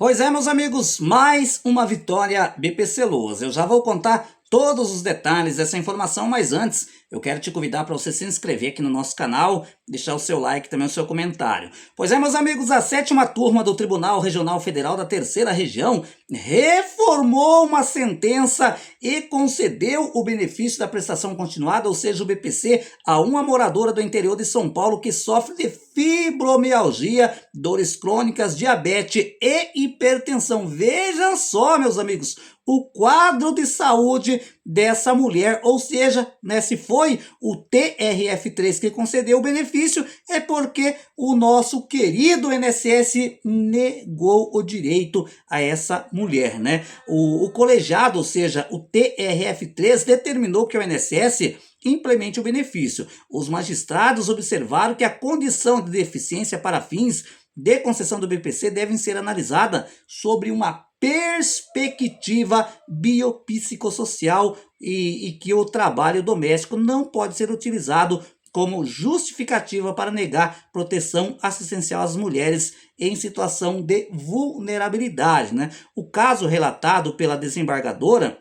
Pois é, meus amigos, mais uma vitória BPC Loas. Eu já vou contar todos os detalhes dessa informação, mas antes eu quero te convidar para você se inscrever aqui no nosso canal, deixar o seu like e também o seu comentário. Pois é, meus amigos, a sétima turma do Tribunal Regional Federal da Terceira Região reformou uma sentença e concedeu o benefício da prestação continuada, ou seja, o BPC, a uma moradora do interior de São Paulo que sofre de fibromialgia, dores crônicas, diabetes e hipertensão. Vejam só, meus amigos, o quadro de saúde dessa mulher, ou seja, né, se foi o TRF3 que concedeu o benefício, é porque o nosso querido INSS negou o direito a essa mulher, né? O colegiado, ou seja, o TRF3, determinou que o INSS implemente o benefício. Os magistrados observaram que a condição de deficiência para fins de concessão do BPC devem ser analisada sobre uma perspectiva biopsicossocial e que o trabalho doméstico não pode ser utilizado como justificativa para negar proteção assistencial às mulheres em situação de vulnerabilidade, né? O caso relatado pela desembargadora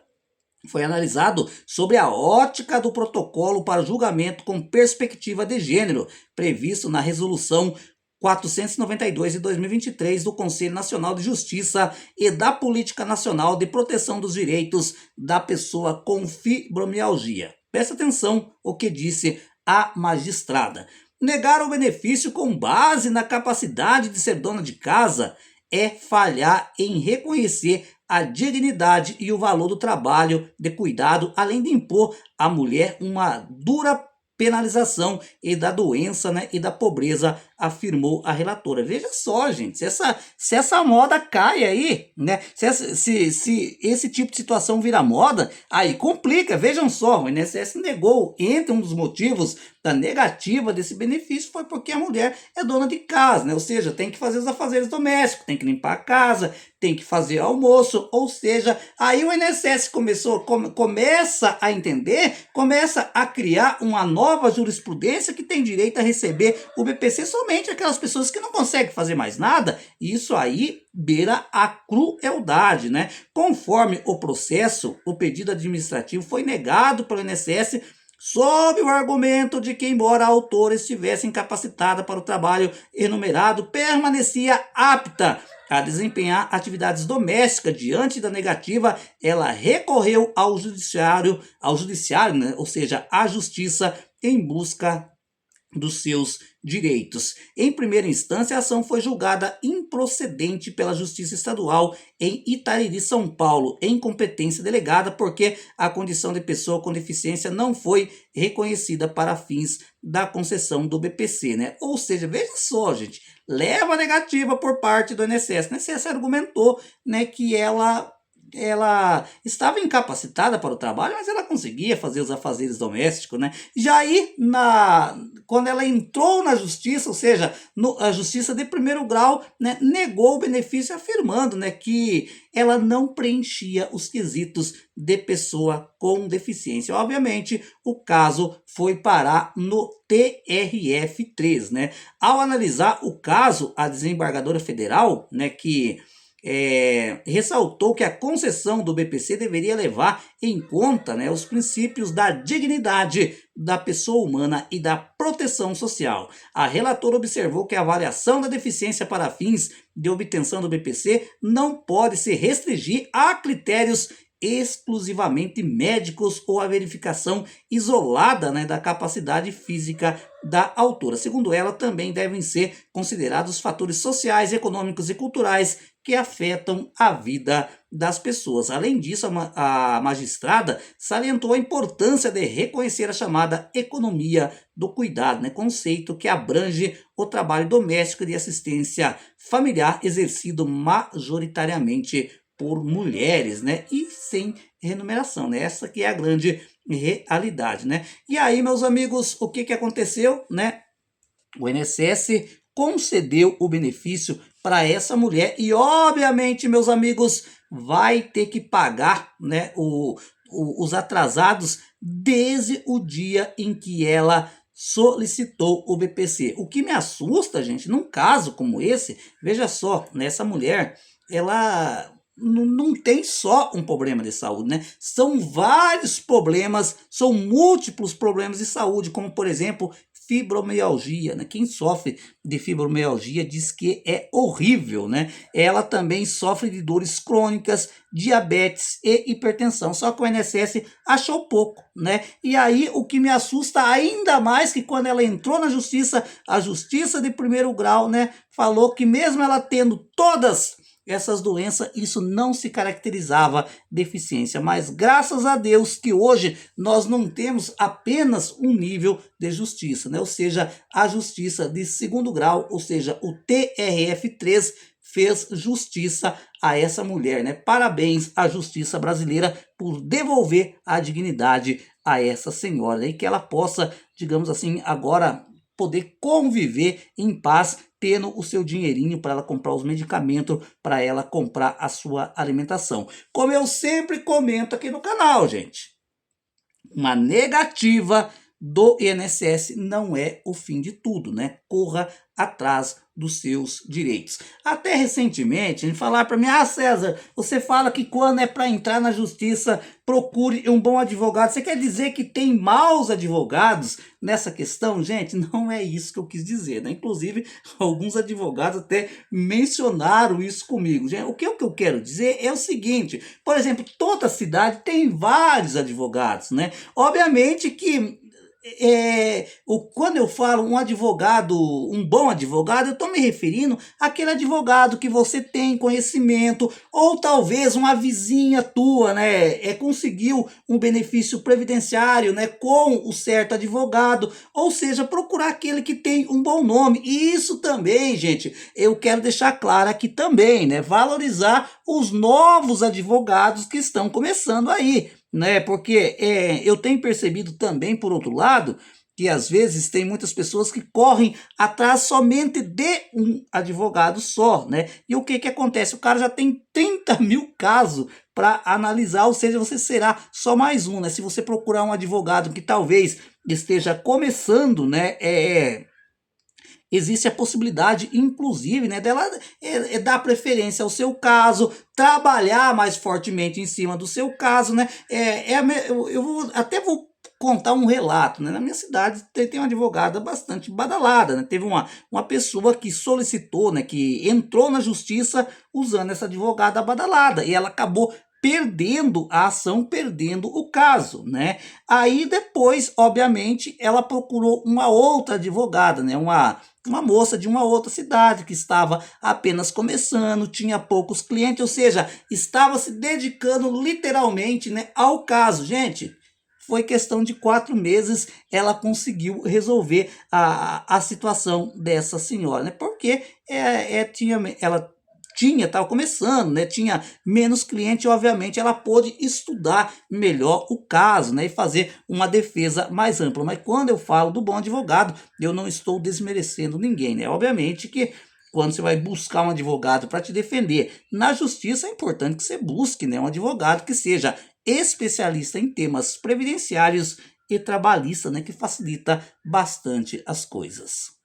foi analisado sobre a ótica do protocolo para julgamento com perspectiva de gênero, previsto na resolução 492 de 2023 do Conselho Nacional de Justiça e da Política Nacional de Proteção dos Direitos da Pessoa com Fibromialgia. Presta atenção o que disse a magistrada. Negar o benefício com base na capacidade de ser dona de casa é falhar em reconhecer a dignidade e o valor do trabalho de cuidado, além de impor à mulher uma dura penalização e da doença, né, e da pobreza, afirmou a relatora. Veja só, gente, se essa moda cai aí, né, se esse tipo de situação vira moda, aí complica. Vejam só, o INSS negou, entre um dos motivos da negativa desse benefício foi porque a mulher é dona de casa, né, ou seja, tem que fazer os afazeres domésticos, tem que limpar a casa, tem que fazer almoço, ou seja, aí o INSS começa a entender, começa a criar uma nova jurisprudência que tem direito a receber o BPC somente aquelas pessoas que não conseguem fazer mais nada. Isso aí beira a crueldade, né? Conforme o processo, o pedido administrativo foi negado pelo INSS sob o argumento de que, embora a autora estivesse incapacitada para o trabalho enumerado, permanecia apta a desempenhar atividades domésticas. Diante da negativa, ela recorreu ao judiciário, né? Ou seja, à justiça, em busca dos seus direitos. Em primeira instância, a ação foi julgada improcedente pela Justiça Estadual em Itariri, São Paulo, em competência delegada, porque a condição de pessoa com deficiência não foi reconhecida para fins da concessão do BPC, né? Ou seja, veja só, gente, leva negativa por parte do INSS. O INSS argumentou, né, que ela estava incapacitada para o trabalho, mas ela conseguia fazer os afazeres domésticos, né? Já aí, quando ela entrou na justiça, ou seja, a justiça de primeiro grau, né, negou o benefício, afirmando, né, que ela não preenchia os quesitos de pessoa com deficiência. Obviamente, o caso foi parar no TRF3, né? Ao analisar o caso, a desembargadora federal, né, que ressaltou que a concessão do BPC deveria levar em conta, né, os princípios da dignidade da pessoa humana e da proteção social. A relatora observou que a avaliação da deficiência para fins de obtenção do BPC não pode se restringir a critérios exclusivamente médicos ou a verificação isolada, né, da capacidade física da autora. Segundo ela, também devem ser considerados fatores sociais, econômicos e culturais que afetam a vida das pessoas. Além disso, a magistrada salientou a importância de reconhecer a chamada economia do cuidado, né, conceito que abrange o trabalho doméstico e de assistência familiar exercido majoritariamente por mulheres, né, e sem remuneração, né? Essa que é a grande realidade, né? E aí, meus amigos, o que aconteceu, né? O INSS concedeu o benefício para essa mulher e, obviamente, meus amigos, vai ter que pagar, né, os atrasados desde o dia em que ela solicitou o BPC. O que me assusta, gente, num caso como esse, veja só, nessa mulher, ela não tem só um problema de saúde, né? São vários problemas, são múltiplos problemas de saúde, como por exemplo, fibromialgia, né? Quem sofre de fibromialgia diz que é horrível, né? Ela também sofre de dores crônicas, diabetes e hipertensão. Só que o INSS achou pouco, né? E aí o que me assusta ainda mais que quando ela entrou na justiça, a justiça de primeiro grau, né, falou que mesmo ela tendo todas essas doenças, isso não se caracterizava deficiência, mas graças a Deus que hoje nós não temos apenas um nível de justiça, né? Ou seja, a justiça de segundo grau, ou seja, o TRF3 fez justiça a essa mulher, né? Parabéns à justiça brasileira por devolver a dignidade a essa senhora e que ela possa, digamos assim, agora poder conviver em paz, tendo o seu dinheirinho para ela comprar os medicamentos, para ela comprar a sua alimentação. Como eu sempre comento aqui no canal, gente, uma negativa do INSS não é o fim de tudo, né? Corra atrás dos seus direitos. Até recentemente, a gente falava para mim, César, você fala que quando é para entrar na justiça, procure um bom advogado. Você quer dizer que tem maus advogados nessa questão? Gente, não é isso que eu quis dizer, né? Inclusive, alguns advogados até mencionaram isso comigo. Gente, o que eu quero dizer é o seguinte, por exemplo, toda cidade tem vários advogados, né? Obviamente que quando eu falo um advogado, um bom advogado, eu estou me referindo àquele advogado que você tem conhecimento, ou talvez uma vizinha tua, né, conseguiu um benefício previdenciário, né, com o certo advogado, ou seja, procurar aquele que tem um bom nome. E isso também, gente, eu quero deixar claro aqui também, né, valorizar os novos advogados que estão começando aí, né? Porque eu tenho percebido também, por outro lado, que às vezes tem muitas pessoas que correm atrás somente de um advogado só, né? E o que acontece? O cara já tem 30 mil casos para analisar, ou seja, você será só mais um, né? Se você procurar um advogado que talvez esteja começando, né? Existe a possibilidade, inclusive, né, dela dar preferência ao seu caso, trabalhar mais fortemente em cima do seu caso, né? Até vou contar um relato, né? Na minha cidade tem uma advogada bastante badalada, né? Teve uma pessoa que solicitou, né, que entrou na justiça usando essa advogada badalada e ela acabou perdendo a ação, perdendo o caso, né? Aí depois, obviamente, ela procurou uma outra advogada, né? Uma moça de uma outra cidade que estava apenas começando, tinha poucos clientes, ou seja, estava se dedicando literalmente, né, ao caso. Gente, foi questão de 4 meses ela conseguiu resolver a situação dessa senhora, né? Porque ela estava começando, né? Tinha menos cliente, obviamente ela pôde estudar melhor o caso, né? E fazer uma defesa mais ampla. Mas quando eu falo do bom advogado, eu não estou desmerecendo ninguém, né? Obviamente que quando você vai buscar um advogado para te defender na justiça, é importante que você busque, né, um advogado que seja especialista em temas previdenciários e trabalhista, né, que facilita bastante as coisas.